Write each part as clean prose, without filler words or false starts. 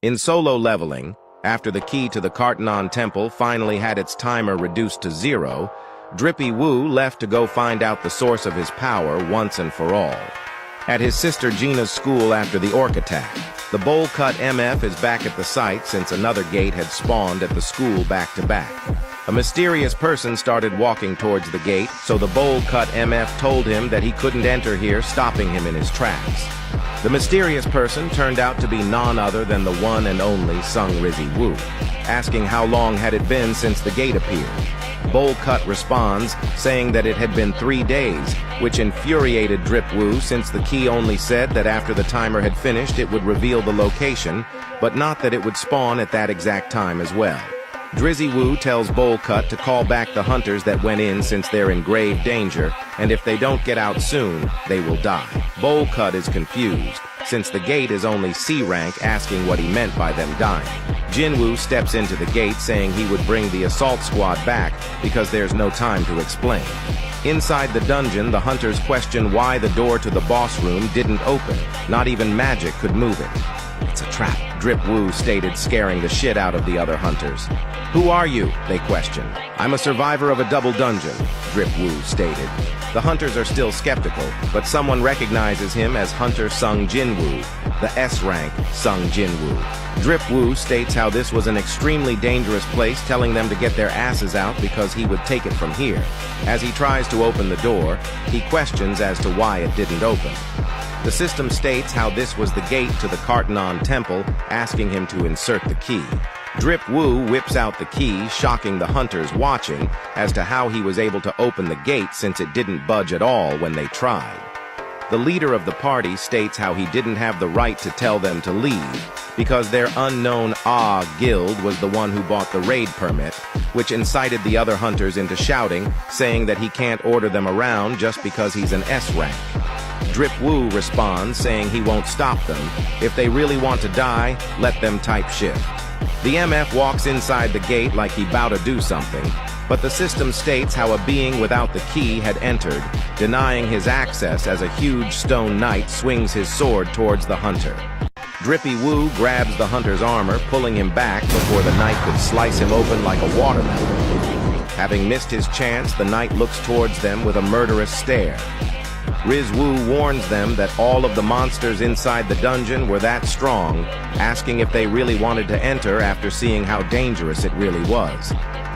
In solo leveling, after the key to the Kartanon Temple finally had its timer reduced to 0, Drippy Woo left to go find out the source of his power once and for all. At his sister Gina's school after the orc attack, the bowl-cut MF is back at the site since another gate had spawned at the school back-to-back. A mysterious person started walking towards the gate, so the bowl-cut MF told him that he couldn't enter here, stopping him in his tracks. The mysterious person turned out to be none other than the one and only Sung Rizzy Woo, asking how long had it been since the gate appeared. Bowl-cut responds, saying that it had been 3 days, which infuriated Drip Woo since the key only said that after the timer had finished it would reveal the location, but not that it would spawn at that exact time as well. Drizzy Woo tells Bowl-cut to call back the hunters that went in since they're in grave danger, and if they don't get out soon, they will die. Bowl-cut is confused, since the gate is only C rank, asking what he meant by them dying. Jinwoo steps into the gate saying he would bring the assault squad back because there's no time to explain. Inside the dungeon, the hunters question why the door to the boss room didn't open. Not even magic could move it. It's a trap, Drip Woo stated, scaring the shit out of the other hunters. Who are you? They questioned. I'm a survivor of a double dungeon, Drip Woo stated. The hunters are still skeptical, but someone recognizes him as Hunter Sung Jinwoo, the S-rank Sung Jinwoo. Drip Woo states how this was an extremely dangerous place, telling them to get their asses out because he would take it from here. As he tries to open the door, he questions as to why it didn't open. The system states how this was the gate to the Kartanon Temple, asking him to insert the key. Drip Woo whips out the key, shocking the hunters watching as to how he was able to open the gate since it didn't budge at all when they tried. The leader of the party states how he didn't have the right to tell them to leave because their unknown guild was the one who bought the raid permit, which incited the other hunters into shouting, saying that he can't order them around just because he's an S rank. Drip Woo responds, saying he won't stop them. If they really want to die, let them type shift. The MF walks inside the gate like he about to do something, but the system states how a being without the key had entered, denying his access as a huge stone knight swings his sword towards the hunter. Drippy Woo grabs the hunter's armor, pulling him back before the knight could slice him open like a watermelon. Having missed his chance, the knight looks towards them with a murderous stare. Riz Woo warns them that all of the monsters inside the dungeon were that strong, asking if they really wanted to enter after seeing how dangerous it really was.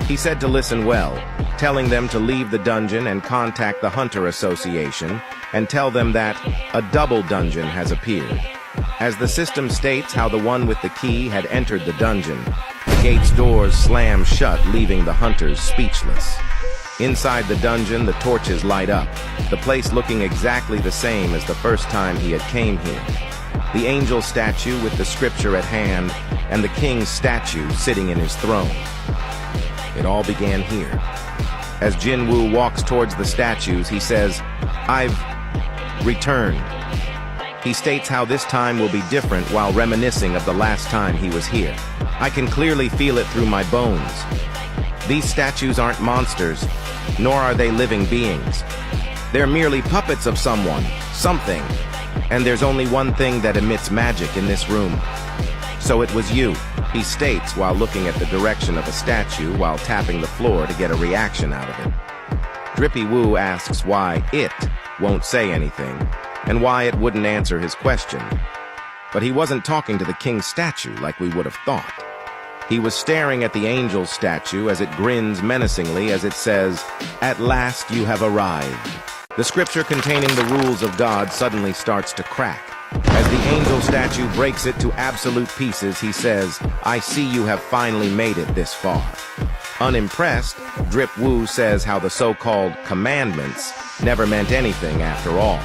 He said to listen well, telling them to leave the dungeon and contact the Hunter Association, and tell them that a double dungeon has appeared. As the system states how the one with the key had entered the dungeon, the gate's doors slam shut, leaving the hunters speechless. Inside the dungeon, the torches light up, the place looking exactly the same as the first time he had came here. The angel statue with the scripture at hand, and the king's statue sitting in his throne. It all began here. As Jinwoo walks towards the statues, he says, "I've returned." He states how this time will be different while reminiscing of the last time he was here. "I can clearly feel it through my bones. These statues aren't monsters, nor are they living beings. They're merely puppets of someone, something, and there's only one thing that emits magic in this room. So it was you," he states while looking at the direction of a statue while tapping the floor to get a reaction out of it. Drippy Woo asks why it won't say anything, and why it wouldn't answer his question. But he wasn't talking to the king's statue like we would have thought. He was staring at the angel statue as it grins menacingly as it says, "At last you have arrived." The scripture containing the rules of God suddenly starts to crack. As the angel statue breaks it to absolute pieces, he says, "I see you have finally made it this far." Unimpressed, Drip Woo says how the so-called commandments never meant anything after all.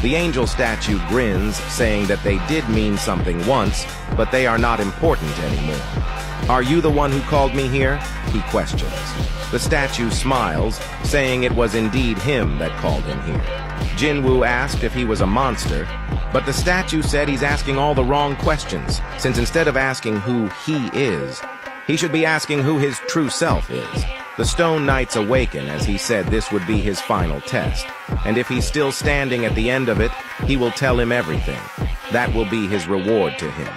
The angel statue grins, saying that they did mean something once, but they are not important anymore. "Are you the one who called me here?" he questions. The statue smiles, saying it was indeed him that called him here. Jinwoo asked if he was a monster, but the statue said he's asking all the wrong questions, since instead of asking who he is, he should be asking who his true self is. The Stone Knights awaken as he said this would be his final test, and if he's still standing at the end of it, he will tell him everything. That will be his reward to him.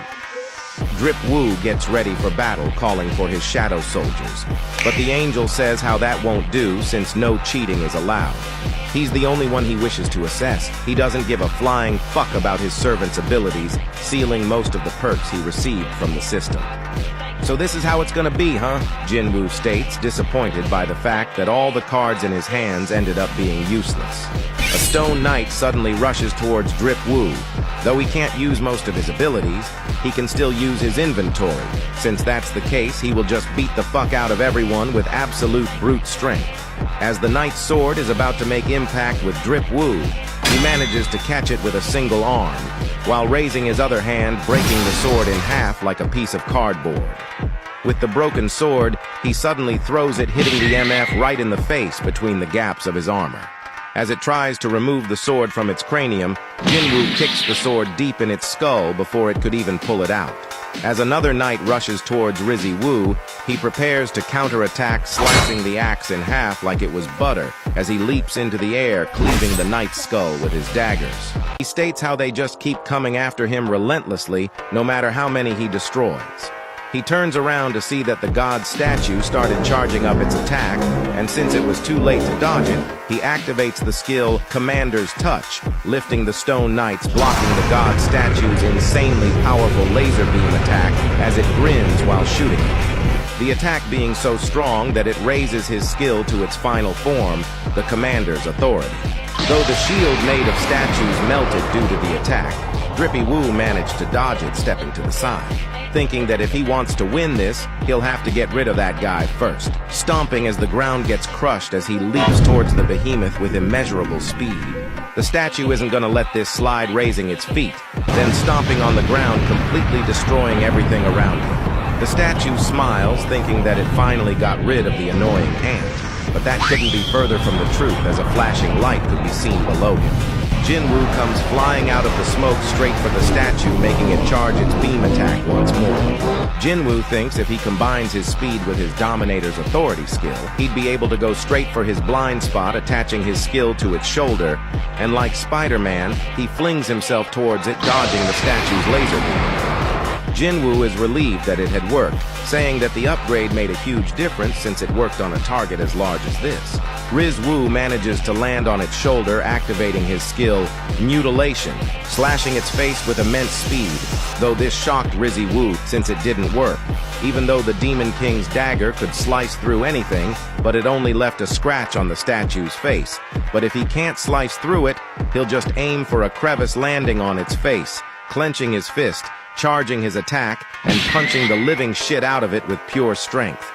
Drip Woo gets ready for battle, calling for his shadow soldiers. But the angel says how that won't do since no cheating is allowed. He's the only one he wishes to assess. He doesn't give a flying fuck about his servant's abilities, sealing most of the perks he received from the system. So this is how it's gonna be, huh? Jinwoo states, disappointed by the fact that all the cards in his hands ended up being useless. A stone knight suddenly rushes towards Drip Woo. Though he can't use most of his abilities, he can still use his inventory. Since that's the case, he will just beat the fuck out of everyone with absolute brute strength. As the knight's sword is about to make impact with Drip Woo, he manages to catch it with a single arm, while raising his other hand, breaking the sword in half like a piece of cardboard. With the broken sword, he suddenly throws it, hitting the MF right in the face between the gaps of his armor. As it tries to remove the sword from its cranium, Jinwoo kicks the sword deep in its skull before it could even pull it out. As another knight rushes towards Rizzy Woo, he prepares to counterattack, slicing the axe in half like it was butter as he leaps into the air, cleaving the knight's skull with his daggers. He states how they just keep coming after him relentlessly, no matter how many he destroys. He turns around to see that the god's statue started charging up its attack, and since it was too late to dodge it, he activates the skill Commander's Touch, lifting the stone knights, blocking the god's statue's insanely powerful laser beam attack as it grins while shooting it. The attack being so strong that it raises his skill to its final form, the Commander's Authority. Though the shield made of statues melted due to the attack, Drippy Woo managed to dodge it, stepping to the side, thinking that if he wants to win this, he'll have to get rid of that guy first, stomping as the ground gets crushed as he leaps towards the behemoth with immeasurable speed. The statue isn't gonna let this slide, raising its feet, then stomping on the ground, completely destroying everything around him. The statue smiles, thinking that it finally got rid of the annoying ant, but that couldn't be further from the truth as a flashing light could be seen below him. Jinwoo comes flying out of the smoke straight for the statue, making it charge its beam attack once more. Jinwoo thinks if he combines his speed with his Dominator's Authority skill, he'd be able to go straight for his blind spot, attaching his skill to its shoulder, and like Spider-Man, he flings himself towards it, dodging the statue's laser beam. Jinwoo is relieved that it had worked, saying that the upgrade made a huge difference since it worked on a target as large as this. Riz Woo manages to land on its shoulder, activating his skill, Mutilation, slashing its face with immense speed, though this shocked Rizzy Woo since it didn't work, even though the Demon King's dagger could slice through anything, but it only left a scratch on the statue's face. But if he can't slice through it, he'll just aim for a crevice, landing on its face, clenching his fist, charging his attack, and punching the living shit out of it with pure strength.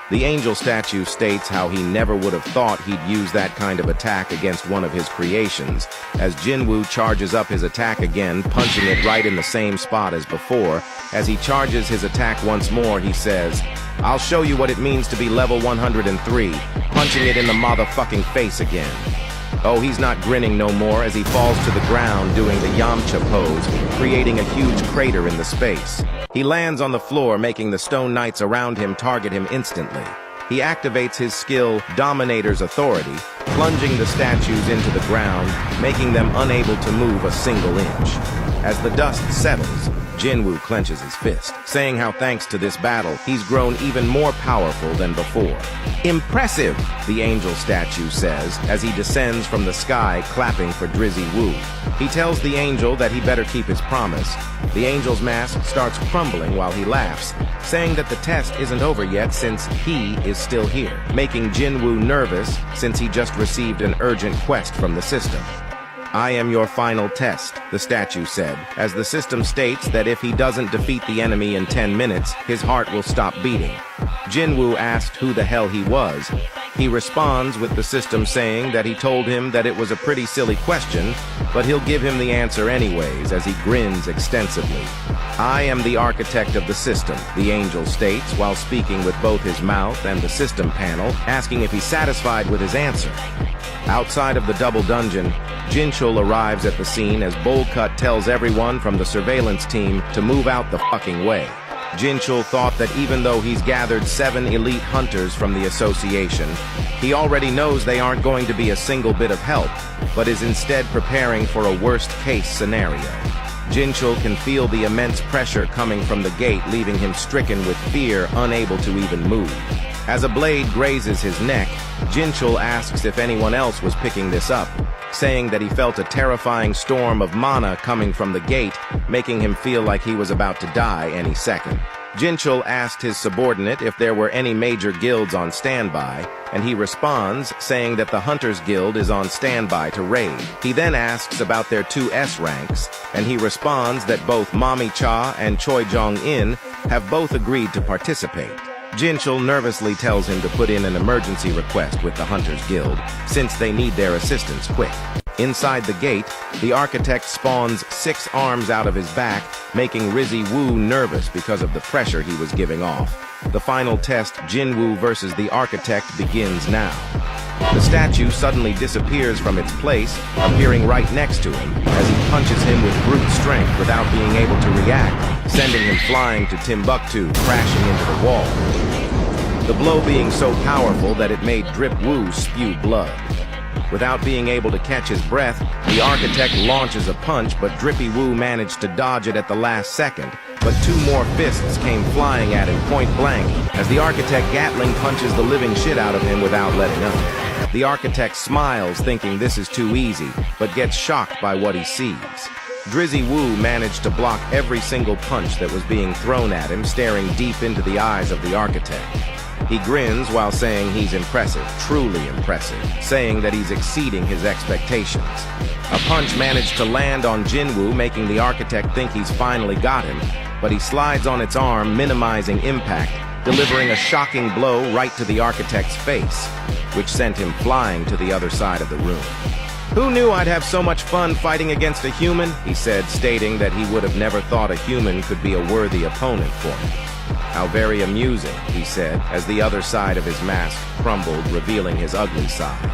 The angel statue states how he never would have thought he'd use that kind of attack against one of his creations, as Jinwoo charges up his attack again, punching it right in the same spot as before. As he charges his attack once more, he says, "I'll show you what it means to be level 103, punching it in the motherfucking face again." Oh, he's not grinning no more as he falls to the ground doing the Yamcha pose, creating a huge crater in the space. He lands on the floor, making the stone knights around him target him instantly. He activates his skill, Dominator's Authority, plunging the statues into the ground, making them unable to move a single inch. As the dust settles, Jinwoo clenches his fist, saying how thanks to this battle, he's grown even more powerful than before. "Impressive," the angel statue says, as he descends from the sky, clapping for Drizzy Woo. He tells the angel that he better keep his promise. The angel's mask starts crumbling while he laughs, saying that the test isn't over yet since he is still here, making Jinwoo nervous since he just received an urgent quest from the system. "I am your final test," the statue said, as the system states that if he doesn't defeat the enemy in 10 minutes, his heart will stop beating. Jinwoo asked who the hell he was. He responds with the system saying that he told him that it was a pretty silly question, but he'll give him the answer anyways, as he grins extensively. "I am the architect of the system," the angel states while speaking with both his mouth and the system panel, asking if he's satisfied with his answer. Outside of the double dungeon, Jinchul arrives at the scene as Boldcut tells everyone from the surveillance team to move out the fucking way. Jinchul thought that even though he's gathered 7 elite hunters from the association, he already knows they aren't going to be a single bit of help, but is instead preparing for a worst-case scenario. Jinchul can feel the immense pressure coming from the gate, leaving him stricken with fear, unable to even move. As a blade grazes his neck, Jinchul asks if anyone else was picking this up, saying that he felt a terrifying storm of mana coming from the gate, making him feel like he was about to die any second. Jinchul asked his subordinate if there were any major guilds on standby, and he responds, saying that the Hunters Guild is on standby to raid. He then asks about their 2 S ranks, and he responds that both Mami Cha and Choi Jong-in have both agreed to participate. Jinchul nervously tells him to put in an emergency request with the Hunters Guild, since they need their assistance quick. Inside the gate, the architect spawns 6 arms out of his back, making Jinwoo nervous because of the pressure he was giving off. The final test, Jinwoo versus the architect, begins now. The statue suddenly disappears from its place, appearing right next to him, as he punches him with brute strength without being able to react, sending him flying to Timbuktu, crashing into the wall. The blow being so powerful that it made Jinwoo spew blood. Without being able to catch his breath, the architect launches a punch, but Jinwoo managed to dodge it at the last second. But 2 more fists came flying at him point blank, as the architect Gatling punches the living shit out of him without letting up. The architect smiles, thinking this is too easy, but gets shocked by what he sees. Jinwoo managed to block every single punch that was being thrown at him, staring deep into the eyes of the architect. He grins while saying he's impressive, truly impressive, saying that he's exceeding his expectations. A punch managed to land on Jinwoo, making the architect think he's finally got him, but he slides on its arm, minimizing impact, delivering a shocking blow right to the architect's face, which sent him flying to the other side of the room. "Who knew I'd have so much fun fighting against a human?" he said, stating that he would have never thought a human could be a worthy opponent for him. "How very amusing," he said, as the other side of his mask crumbled, revealing his ugly side.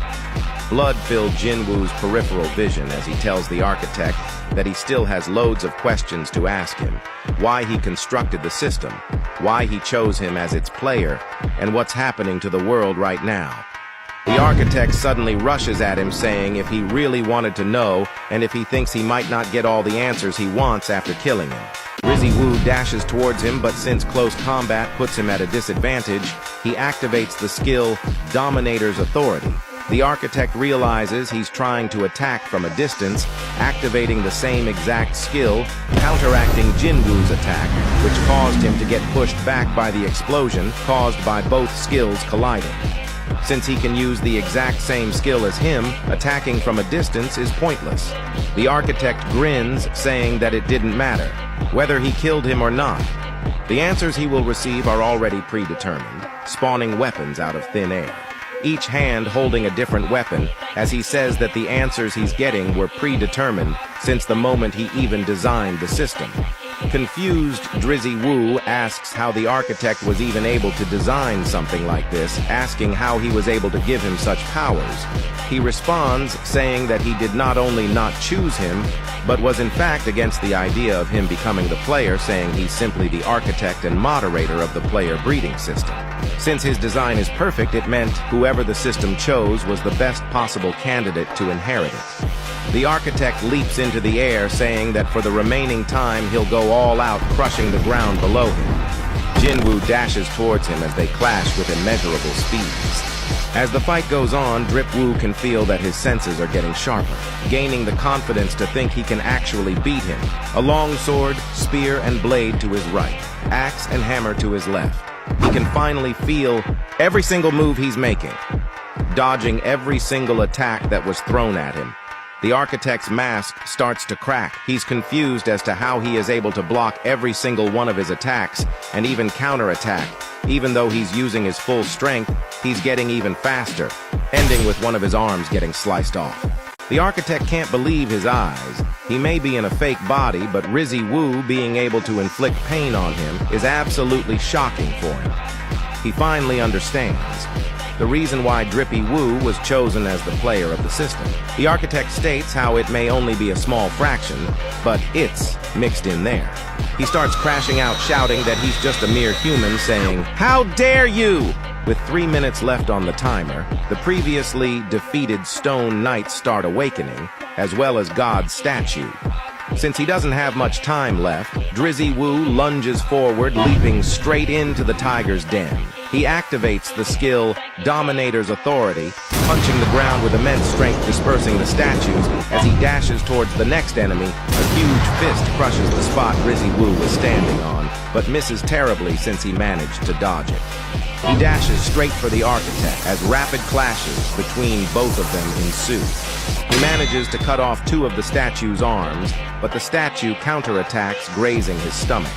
Blood filled Jinwoo's peripheral vision as he tells the architect that he still has loads of questions to ask him, why he constructed the system, why he chose him as its player, and what's happening to the world right now. The architect suddenly rushes at him, saying if he really wanted to know, and if he thinks he might not get all the answers he wants after killing him. Jinwoo dashes towards him, but since close combat puts him at a disadvantage, he activates the skill Dominator's Authority. The architect realizes he's trying to attack from a distance, activating the same exact skill, counteracting Jinwoo's attack, which caused him to get pushed back by the explosion caused by both skills colliding. Since he can use the exact same skill as him, attacking from a distance is pointless. The architect grins, saying that it didn't matter, whether he killed him or not. The answers he will receive are already predetermined, spawning weapons out of thin air, each hand holding a different weapon, as he says that the answers he's getting were predetermined since the moment he even designed the system. Confused, Jinwoo asks how the architect was even able to design something like this, asking how he was able to give him such powers. He responds, saying that he did not only not choose him, but was in fact against the idea of him becoming the player, saying he's simply the architect and moderator of the player breeding system. Since his design is perfect, it meant whoever the system chose was the best possible candidate to inherit it. The architect leaps into the air, saying that for the remaining time he'll go all out, crushing the ground below him. Jinwoo dashes towards him as they clash with immeasurable speeds. As the fight goes on, Jinwoo can feel that his senses are getting sharper, gaining the confidence to think he can actually beat him. A long sword, spear, and blade to his right, axe and hammer to his left. He can finally feel every single move he's making, dodging every single attack that was thrown at him. The architect's mask starts to crack. He's confused as to how he is able to block every single one of his attacks and even counterattack. Even though he's using his full strength, he's getting even faster, ending with one of his arms getting sliced off. The architect can't believe his eyes. He may be in a fake body, but Jinwoo being able to inflict pain on him is absolutely shocking for him. He finally understands the reason why Jinwoo was chosen as the player of the system. The architect states how it may only be a small fraction, but it's mixed in there. He starts crashing out, shouting that he's just a mere human, saying, "How dare you!" With 3 minutes left on the timer, the previously defeated Stone Knights start awakening, as well as God's statue. Since he doesn't have much time left, Drizzy Woo lunges forward, leaping straight into the tiger's den. He activates the skill Dominator's Authority, punching the ground with immense strength, dispersing the statues. As he dashes towards the next enemy, a huge fist crushes the spot Drizzy Woo was standing on, but misses terribly since he managed to dodge it. He dashes straight for the Architect as rapid clashes between both of them ensue. He manages to cut off two of the statue's arms, but the statue counterattacks, grazing his stomach.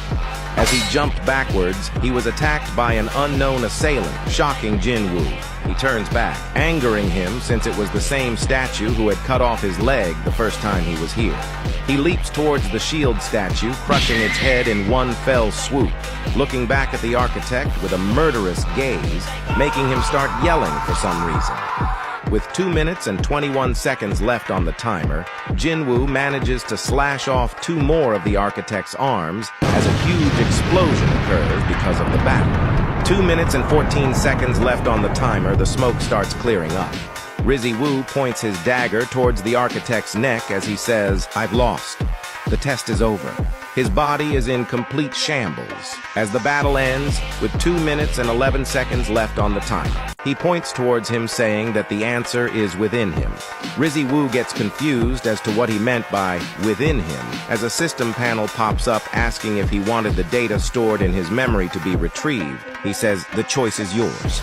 As he jumped backwards, he was attacked by an unknown assailant, shocking Jinwoo. He turns back, angering him since it was the same statue who had cut off his leg the first time he was here. He leaps towards the shield statue, crushing its head in one fell swoop, looking back at the Architect with a murderous gaze, making him start yelling for some reason. With 2 minutes and 21 seconds left on the timer, Jinwoo manages to slash off two more of the Architect's arms as a huge explosion occurs because of the battle. 2 minutes and 14 seconds left on the timer, the smoke starts clearing up. Drizzy Woo points his dagger towards the Architect's neck as he says, "I've lost. The test is over." His body is in complete shambles as the battle ends with 2 minutes and 11 seconds left on the timer. He points towards him saying that the answer is within him. Drizzy Woo gets confused as to what he meant by within him as a system panel pops up asking if he wanted the data stored in his memory to be retrieved. He says, "The choice is yours."